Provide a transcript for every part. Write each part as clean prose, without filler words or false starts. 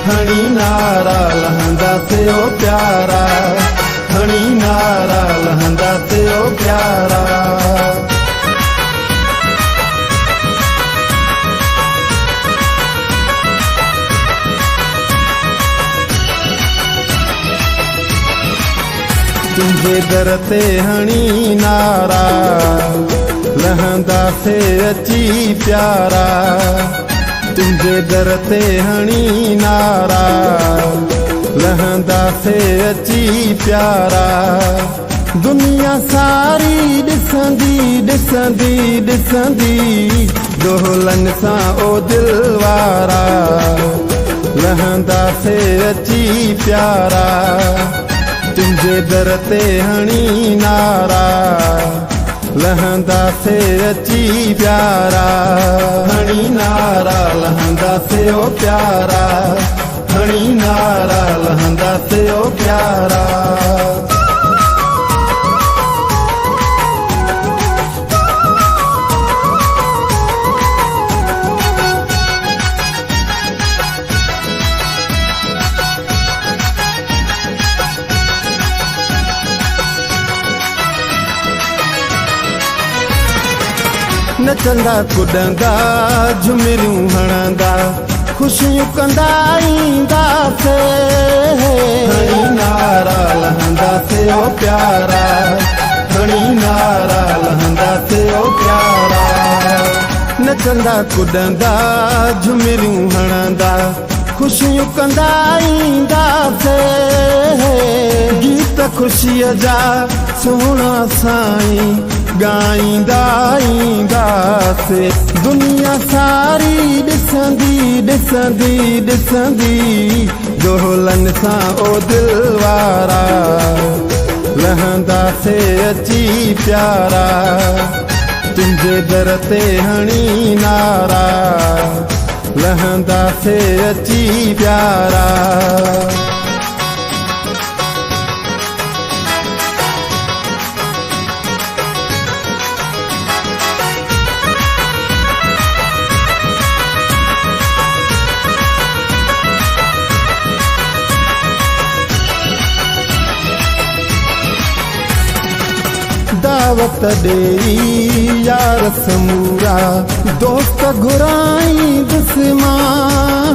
हणी नारा लहंदा से ओ प्यारा, हणी नारा लहंदा से ओ प्यारा। तुझे दर ते हणी नारा लहंदा से अची प्यारा, तुझे दर ते हणी नारा लहंदा से अची प्यारा। दुनिया सारी ॾिसंदी ॾिसंदी ॾिसंदी दोहलन सां ओ दिलवारा, लहंदा से अची प्यारा, तुझे दर ते हणी नारा लहंदा से अची प्यारा। हणी नारा लहंदा से ओ प्यारा, हणी नारा लहंदा से ओ प्यारा। नचंदा कुॾंदा झुमिरियूं हणंदा खुशियूं कंदा ईंदासे, हणी नारा लहंदा से ओ प्यारा, हणी नारा लहंदा से ओ प्यारा। नचंदा कुॾंदा झुमिरियूं हणंदा खुशियूं कंदा ईंदासे, गीत ख़ुशीअ जा सुहिणा साईं गाईंदा ईंदासे। दुनिया सारी ॾिसंदी ॾिसंदी ॾिसंदी दोहलन सां ओ दिलवारा, लहंदा से अची प्यारा, तुझे दर ते हणी नारा लहंदा से अची प्यारा। दावत ॾेई यार समूरा दोस्त घुराई दुस्मा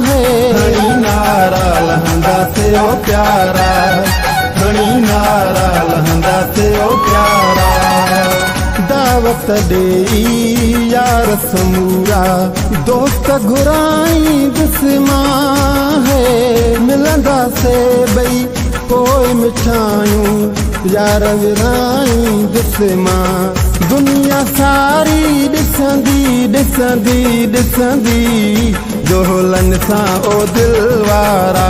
है, हणी नारा लहंदा से ओ प्यारा, हणी नारा लहंदा से ओ प्यारा। दावत ॾेई यार समूरा दोस्त घुराई दुस्मा है, मिलंदा से ॿई पोइ मिठायूं यार विराई दुस्मा। दुनिया सारी ॾिसंदी ॾिसंदी ॾिसंदी दोहलन सां ओ दिलवारा,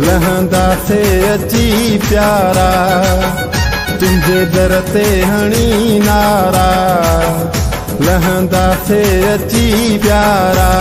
लहंदा से अची प्यारा, तुझे दर ते हणी नारा लहंदा से अची प्यारा।